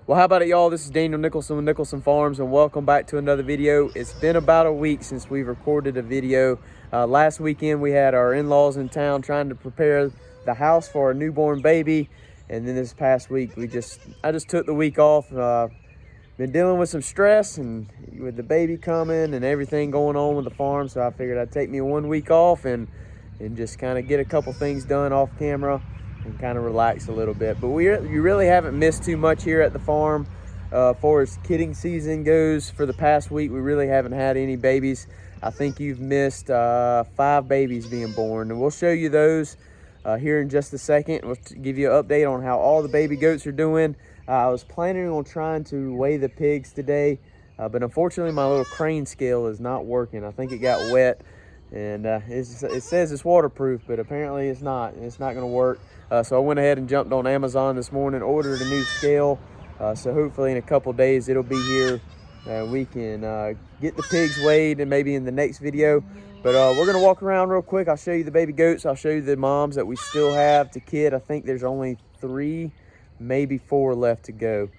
Well, how about it, y'all? This is Daniel Nicholson with Nicholson Farms, and welcome back to another video. It's been about a week since we've recorded a video. Last weekend we had our in-laws in town trying to prepare the house for our newborn baby, and then this past week I just took the week off. Been dealing with some stress and with the baby coming and everything going on with the farm, so I figured I'd take me 1 week off and just kind of get a couple things done off camera and kind of relax a little bit. But you really haven't missed too much here at the farm. Far as kidding season goes, for the past week we really haven't had any babies. I think you've missed 5 babies being born, and we'll show you those here in just a second. We'll give you an update on how all the baby goats are doing. I was planning on trying to weigh the pigs today, but unfortunately my little crane scale is not working. I think it got wet, and it says it's waterproof, but apparently it's not. It's not going to work. So I went ahead and jumped on Amazon this morning, ordered a new scale. So hopefully in a couple days it'll be here. We can get the pigs weighed, and maybe in the next video. But we're going to walk around real quick. I'll show you the baby goats. I'll show you the moms that we still have to kid. I think there's only 3, maybe 4 left to go.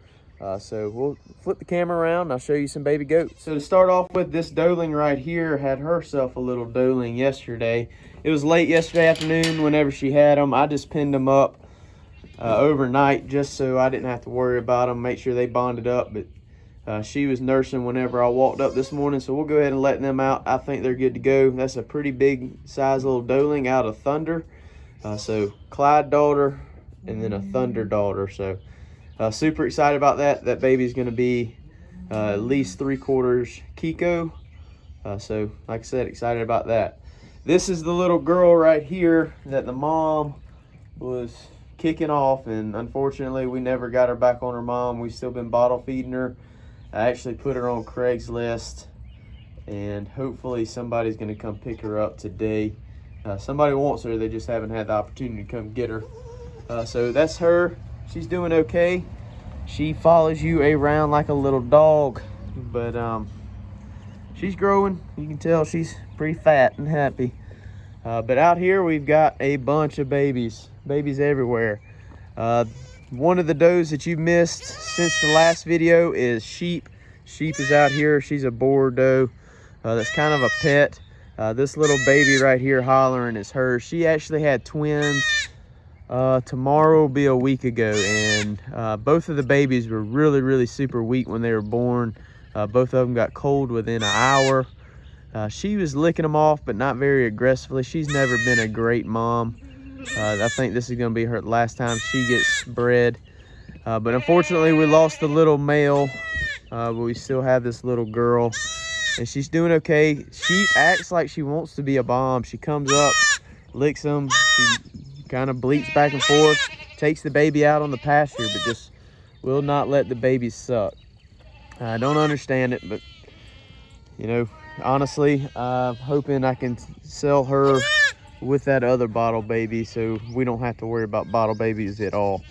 So we'll flip the camera around and I'll show you some baby goats. So to start off with, this doeling right here had herself a little doeling yesterday. It was late yesterday afternoon whenever she had them. I just pinned them up overnight just so I didn't have to worry about them, make sure they bonded up. But she was nursing whenever I walked up this morning, so we'll go ahead and let them out. I think they're good to go. That's a pretty big size little doeling out of Thunder. So Clyde daughter and then a Thunder daughter. So super excited about that. That baby's going to be at least 3/4 Kiko. So like I said, excited about that. This is the little girl right here that the mom was kicking off, and unfortunately we never got her back on her mom. We've still been bottle feeding her. I actually put her on Craigslist, and hopefully somebody's going to come pick her up today. Somebody wants her, they just haven't had the opportunity to come get her. So that's her. She's doing okay. She follows you around like a little dog, but she's growing. You can tell she's pretty fat and happy. But out here we've got a bunch of babies everywhere. One of the does that you missed since the last video is Sheep. Sheep is out here. She's a boar doe. That's kind of a pet. This little baby right here hollering is hers. She actually had twins. Tomorrow will be a week ago, and both of the babies were really super weak when they were born. Both of them got cold within an hour. She was licking them off, but not very aggressively. She's never been a great mom. I think this is going to be her last time she gets bred. But unfortunately we lost the little male, but we still have this little girl, and she's doing okay. She acts like she wants to be a mom. She comes up, licks them, she kind of bleats back and forth, takes the baby out on the pasture, but just will not let the baby suck. I don't understand it, but you know, honestly, I'm hoping I can sell her with that other bottle baby so we don't have to worry about bottle babies at all.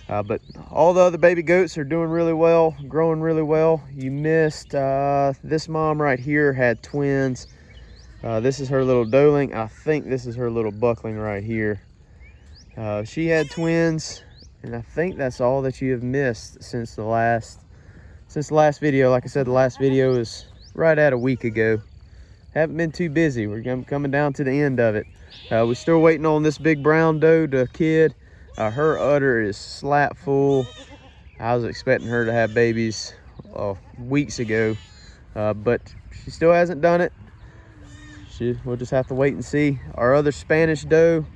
But all the other baby goats are doing really well, growing really well. You missed this mom right here had twins. This is her little doeling. I think this is her little buckling right here. She had twins, and I think that's all that you have missed since the last video. Like I said, the last video is right at a week ago. Haven't been too busy. We're coming down to the end of it. We're still waiting on this big brown doe to kid. Her udder is slap full. I was expecting her to have babies weeks ago, but she still hasn't done it. We'll just have to wait and see. Our other Spanish doe,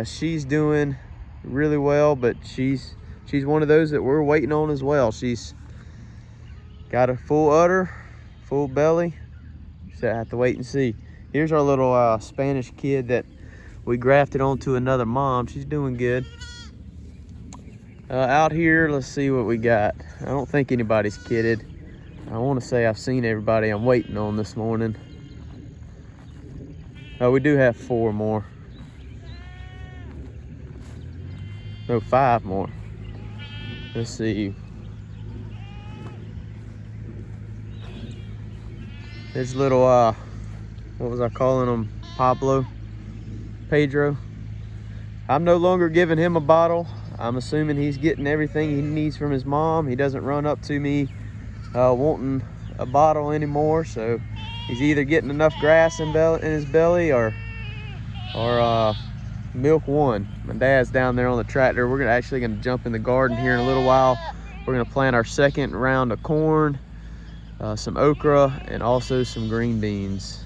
she's doing really well, but she's one of those that we're waiting on as well. She's got a full udder, full belly. So I have to wait and see. Here's our little Spanish kid that we grafted onto another mom. She's doing good. Out here, let's see what we got. I don't think anybody's kidded. I want to say I've seen everybody I'm waiting on this morning. We do have 4 more. No, 5 more. Let's see. There's little, what was I calling him? Pedro. I'm no longer giving him a bottle. I'm assuming he's getting everything he needs from his mom. He doesn't run up to me wanting a bottle anymore, so he's either getting enough grass in his belly or milk one. My dad's down there on the tractor. We're actually gonna jump in the garden here in a little while. We're gonna plant our second round of corn, some okra, and also some green beans,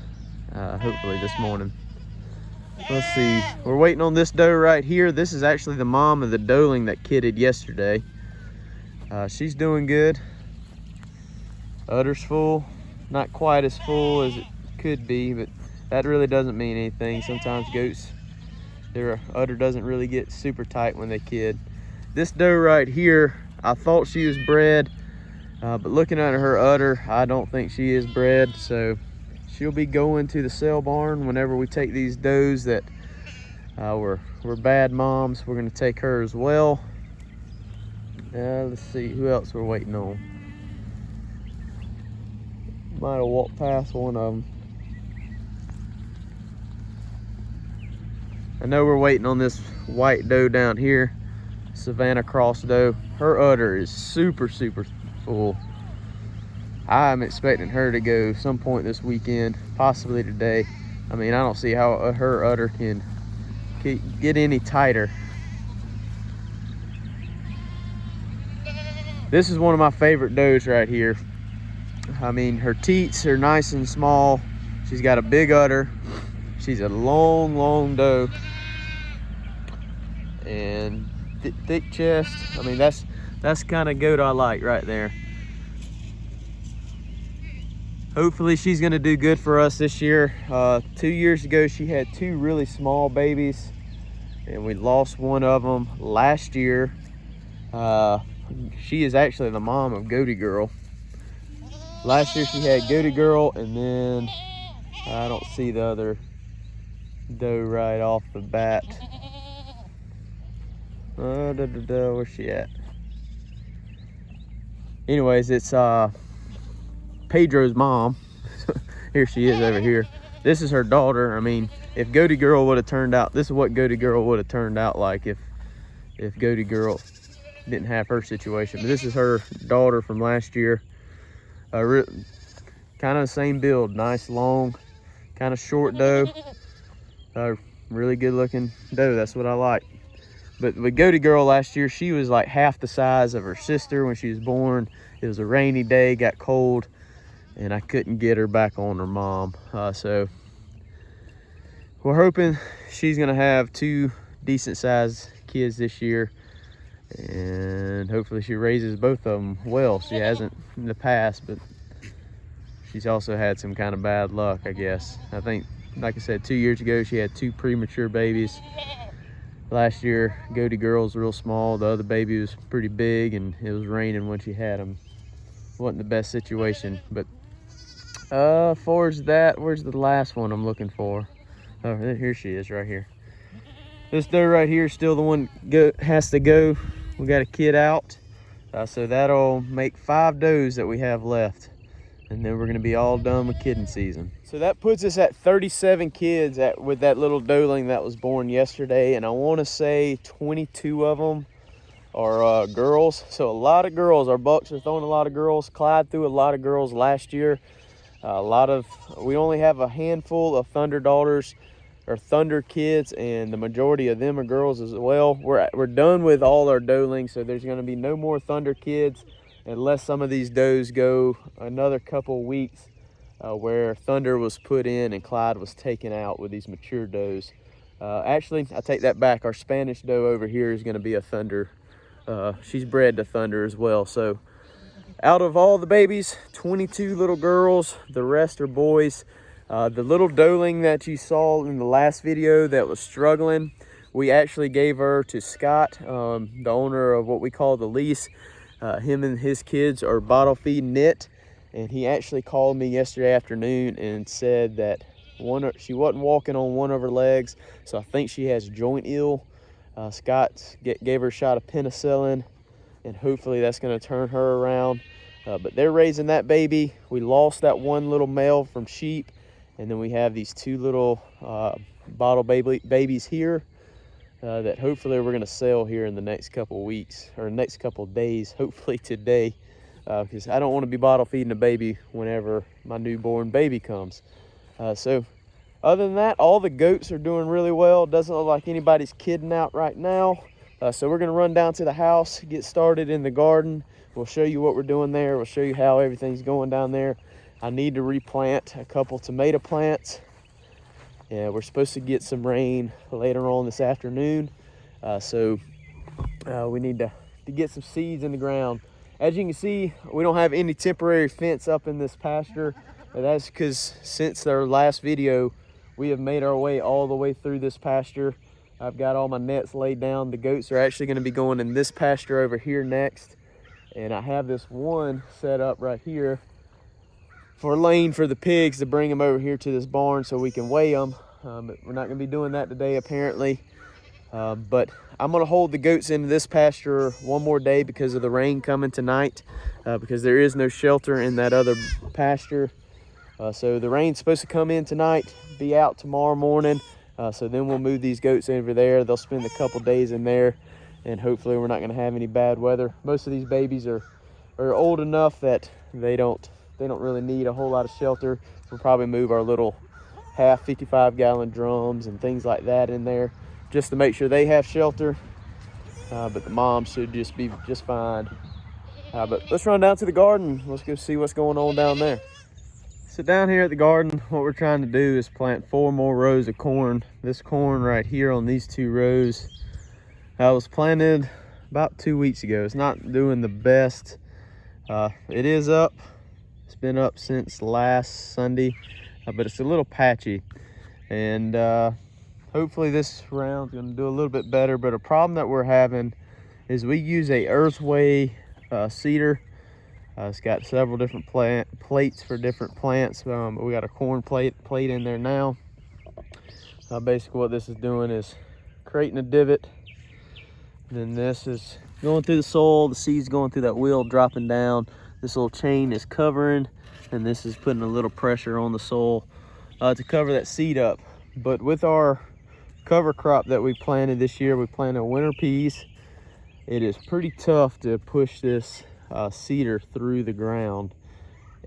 hopefully this morning. Let's see, we're waiting on this doe right here. This is actually the mom of the doeling that kidded yesterday. She's doing good. Udder's full, not quite as full as it could be, but that really doesn't mean anything. Sometimes goats, their udder doesn't really get super tight when they kid. This doe right here, I thought she was bred, but looking at her udder, I don't think she is bred. So she'll be going to the sale barn whenever we take these does that we're bad moms. We're gonna take her as well. Let's see who else we're waiting on. Might have walked past one of them. I know we're waiting on this white doe down here, Savannah cross doe. Her udder is super full. I'm expecting her to go some point this weekend, possibly today. I mean, I don't see how her udder can get any tighter. This is one of my favorite does right here. I mean, her teats are nice and small. She's got a big udder. She's a long doe. And thick chest. I mean, that's kind of goat I like right there. Hopefully she's gonna do good for us this year. 2 years ago, she had 2 really small babies, and we lost one of them last year. She is actually the mom of Goaty Girl. Last year she had Goaty Girl, and then I don't see the other doe right off the bat. Where's she at? Anyways, it's Pedro's mom. Here she is over here. This is her daughter. I mean, if Goaty Girl would have turned out, this is what Goaty Girl would have turned out like if Goaty Girl didn't have her situation. But this is her daughter from last year. Kind of the same build, nice long, kind of short doe. Really good looking doe, that's what I like. But with Goaty Girl last year, she was like half the size of her sister when she was born. It was a rainy day, got cold, and I couldn't get her back on her mom. So we're hoping she's gonna have 2 decent sized kids this year, and hopefully she raises both of them well. She hasn't in the past, but she's also had some kind of bad luck, I guess. I think, like I said, 2 years ago she had 2 premature babies. Last year, Goaty Girl's real small. The other baby was pretty big, and it was raining when she had them. Wasn't the best situation, but far as that, where's the last one I'm looking for? Oh, here she is right here. This doe right here is still the one has to go. We got a kid out, so that'll make 5 does that we have left, and then we're gonna be all done with kidding season. So that puts us at 37 kids with that little doeling that was born yesterday, and I want to say 22 of them are girls. So a lot of girls. Our bucks are throwing a lot of girls. Clyde threw a lot of girls last year. We only have a handful of Thunder daughters or Thunder kids, and the majority of them are girls as well. We're done with all our doelings, so there's going to be no more Thunder kids unless some of these does go another couple weeks where Thunder was put in and Clyde was taken out with these mature does. Actually, I take that back. Our Spanish doe over here is going to be a Thunder. She's bred to Thunder as well. So out of all the babies, 22 little girls, the rest are boys. The little doeling that you saw in the last video that was struggling, we actually gave her to Scott, the owner of what we call the lease. Him and his kids are bottle feeding it, and he actually called me yesterday afternoon and said that she wasn't walking on one of her legs, so I think she has joint ill. Scott gave her a shot of penicillin, and hopefully that's going to turn her around. But they're raising that baby. We lost that one little male from sheep, and then we have these 2 little bottle babies here. that hopefully we're going to sell here in the next couple weeks, or next couple days, hopefully today, because I don't want to be bottle feeding a baby whenever my newborn baby comes. So other than that, all the goats are doing really well. Doesn't look like anybody's kidding out right now. So we're going to run down to the house, get started in the garden. We'll show you what we're doing there. We'll show you how everything's going down there. I need to replant a couple tomato plants. Yeah, we're supposed to get some rain later on this afternoon. So we need to get some seeds in the ground. As you can see, we don't have any temporary fence up in this pasture. That's because since our last video, we have made our way all the way through this pasture. I've got all my nets laid down. The goats are actually going to be going in this pasture over here next. And I have this one set up right here for a lane for the pigs to bring them over here to this barn so we can weigh them. But we're not going to be doing that today apparently. But I'm going to hold the goats into this pasture one more day because of the rain coming tonight, because there is no shelter in that other pasture. So the rain's supposed to come in tonight, be out tomorrow morning. So then we'll move these goats over there. They'll spend a couple days in there, and hopefully we're not going to have any bad weather. Most of these babies are old enough that they don't really need a whole lot of shelter. We'll probably move our little half 55-gallon drums and things like that in there just to make sure they have shelter. But the moms should just be just fine. But let's run down to the garden. Let's go see what's going on down there. So down here at the garden, what we're trying to do is plant 4 more rows of corn. This corn right here on these 2 rows, was planted about 2 weeks ago. It's not doing the best. It is up. It's been up since last Sunday, but it's a little patchy. And hopefully this round's gonna do a little bit better. But a problem that we're having is we use a earthway seeder. It's got several different plates for different plants. But we got a corn plate in there now. Basically what this is doing is creating a divot. Then this is going through the soil. The seed's going through that wheel, dropping down. This little chain is covering, and this is putting a little pressure on the soil to cover that seed up. But with our cover crop that we planted this year, we planted winter peas. It is pretty tough to push this seeder through the ground,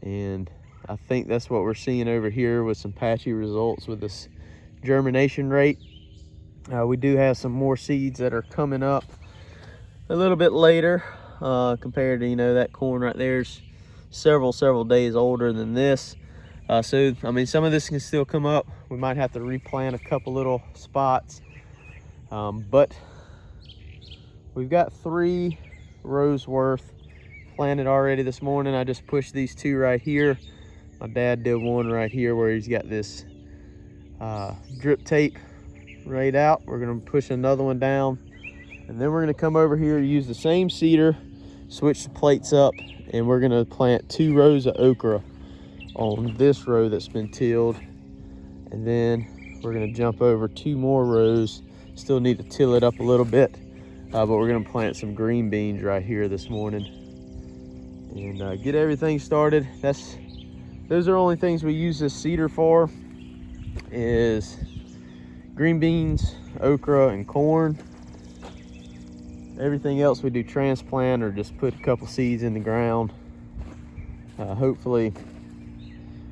and I think that's what we're seeing over here with some patchy results with this germination rate. We do have some more seeds that are coming up a little bit later compared to, that corn right there's several days older than this. So I mean, some of this can still come up. We might have to replant a couple little spots, but we've got 3 rows worth planted already this morning. I just pushed these 2 right here. My dad did one right here where he's got this drip tape right out. We're gonna push another one down, and then we're gonna come over here, use the same seeder, switch the plates up, and we're gonna plant 2 rows of okra on this row that's been tilled. And then we're gonna jump over 2 more rows. Still need to till it up a little bit, but we're gonna plant some green beans right here this morning and get everything started. Those are only things we use this seeder for, is green beans, okra, and corn. Everything else we do transplant or just put a couple seeds in the ground. Hopefully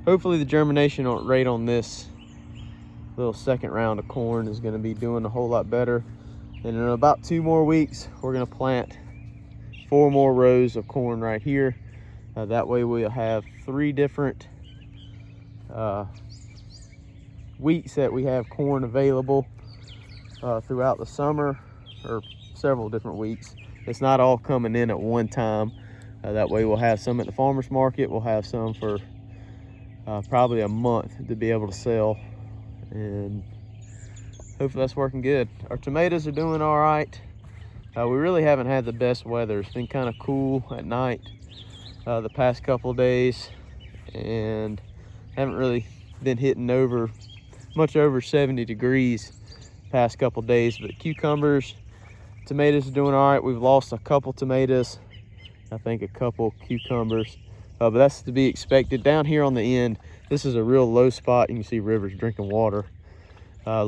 the germination rate on this little second round of corn is going to be doing a whole lot better. And in about 2 more weeks, we're going to plant 4 more rows of corn right here. That way we'll have 3 different weeks that we have corn available throughout the summer, or several different weeks. It's not all coming in at one time. That way we'll have some at the farmer's market. We'll have some for probably a month to be able to sell, and hopefully that's working good. Our tomatoes are doing all right. We really haven't had the best weather. It's been kind of cool at night the past couple of days, and haven't really been hitting much over 70 degrees past couple of days. But cucumbers, tomatoes are doing all right. We've lost a couple tomatoes, I think a couple cucumbers, but that's to be expected. Down here on the end, this is a real low spot. You can see rivers drinking water. I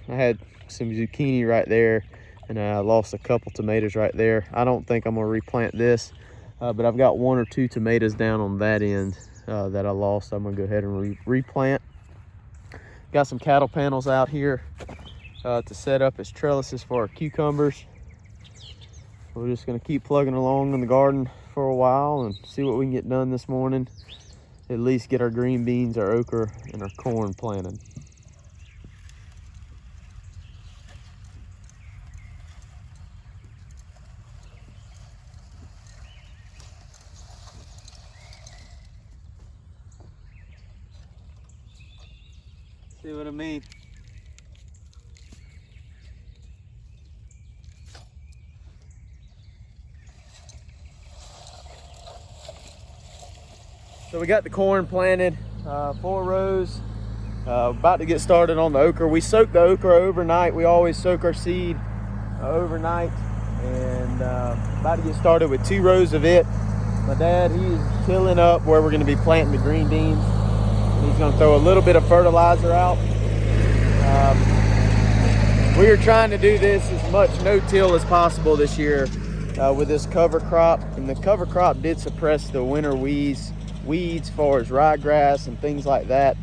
had some zucchini right there, and I lost a couple tomatoes right there. I don't think I'm gonna replant this, but I've got 1 or 2 tomatoes down on that end that I lost. I'm gonna go ahead and replant. Got some cattle panels out here to set up as trellises for our cucumbers. We're just gonna keep plugging along in the garden for a while and see what we can get done this morning. At least get our green beans, our okra, and our corn planted. See what I mean? So we got the corn planted, 4 rows. About to get started on the okra. We soak the okra overnight. We always soak our seed overnight, and about to get started with 2 rows of it. My dad, he's tilling up where we're going to be planting the green beans. He's going to throw a little bit of fertilizer out. We are trying to do this as much no-till as possible this year with this cover crop, and the cover crop did suppress the winter weeds as far as ryegrass and things like that.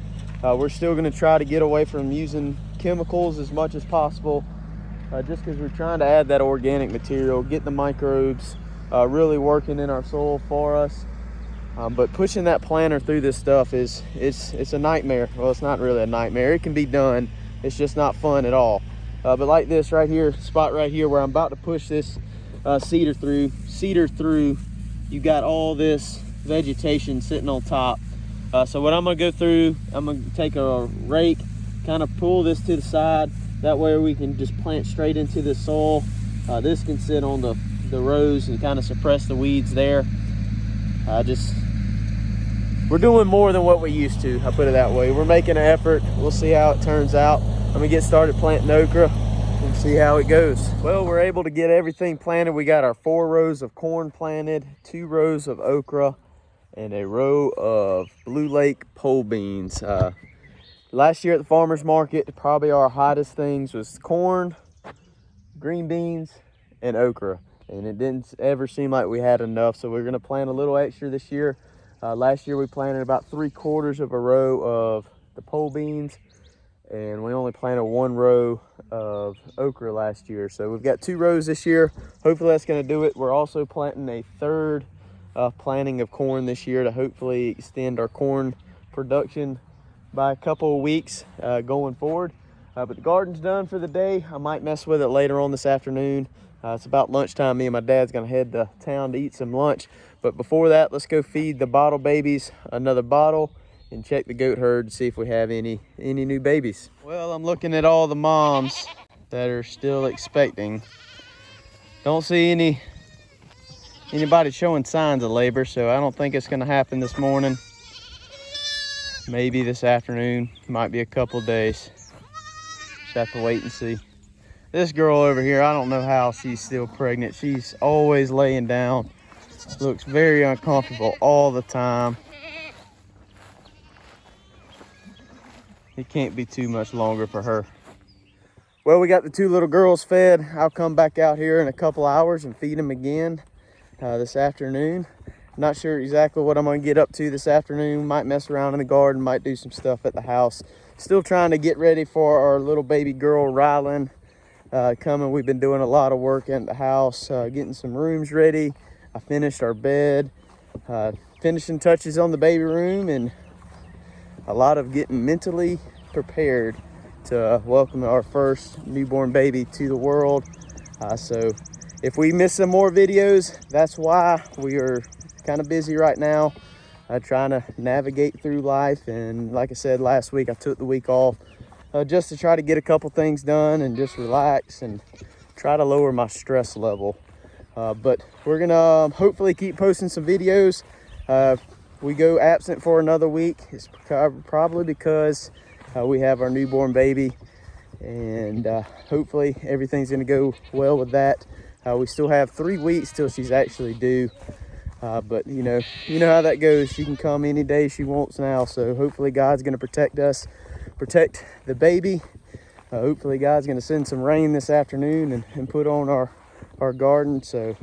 We're still going to try to get away from using chemicals as much as possible, just because we're trying to add that organic material, get the microbes really working in our soil for us. But pushing that planter through this stuff it's a nightmare. Well, it's not really a nightmare. It can be done. It's just not fun at all. But like this right here, spot right here where I'm about to push this cedar through, you got all this vegetation sitting on top. So what I'm gonna go through, I'm gonna take a rake, kind of pull this to the side. That way we can just plant straight into the soil. This can sit on the rows and kind of suppress the weeds there. We're doing more than what we used to, I put it that way. We're making an effort. We'll see how it turns out. I'm gonna get started planting okra and see how it goes. Well, we're able to get everything planted. We got our 4 rows of corn planted, 2 rows of okra, and a row of Blue Lake pole beans. Last year at the farmer's market, probably our hottest things was corn, green beans, and okra. And it didn't ever seem like we had enough, so we're gonna plant a little extra this year. Last year we planted about 3/4 of a row of the pole beans, and we only planted 1 row of okra last year. So we've got 2 rows this year. Hopefully that's gonna do it. We're also planting a 3rd planting of corn this year to hopefully extend our corn production by a couple of weeks going forward. But the garden's done for the day. I might mess with it later on this afternoon. It's about lunchtime. Me and my dad's gonna head to town to eat some lunch. But before that, let's go feed the bottle babies another bottle and check the goat herd to see if we have any new babies. Well, I'm looking at all the moms that are still expecting. Don't see anybody showing signs of labor, so I don't think it's gonna happen this morning. Maybe this afternoon, might be a couple days. Just have to wait and see. This girl over here, I don't know how she's still pregnant. She's always laying down. Looks very uncomfortable all the time. It can't be too much longer for her. Well, we got the 2 little girls fed. I'll come back out here in a couple hours and feed them again this afternoon. Not sure exactly what I'm gonna get up to this afternoon. Might mess around in the garden, might do some stuff at the house. Still trying to get ready for our little baby girl, Rylan, coming. We've been doing a lot of work in the house, getting some rooms ready. I finished our bed, finishing touches on the baby room, and a lot of getting mentally prepared to welcome our first newborn baby to the world. So if we miss some more videos, that's why. We are kind of busy right now, trying to navigate through life. And like I said last week, I took the week off just to try to get a couple things done and just relax and try to lower my stress level. But we're gonna hopefully keep posting some videos. We go absent for another week. It's probably because we have our newborn baby, and hopefully everything's gonna go well with that. We still have 3 weeks till she's actually due. But you know how that goes. She can come any day she wants now. So hopefully God's gonna protect us, protect the baby, Hopefully God's going to send some rain this afternoon and put on our garden. So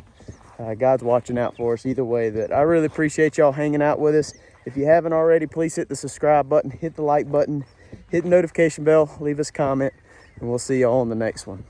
God's watching out for us either way. But I really appreciate y'all hanging out with us. If you haven't already, please hit the subscribe button, hit the like button, hit the notification bell, leave us a comment, and we'll see y'all on the next one.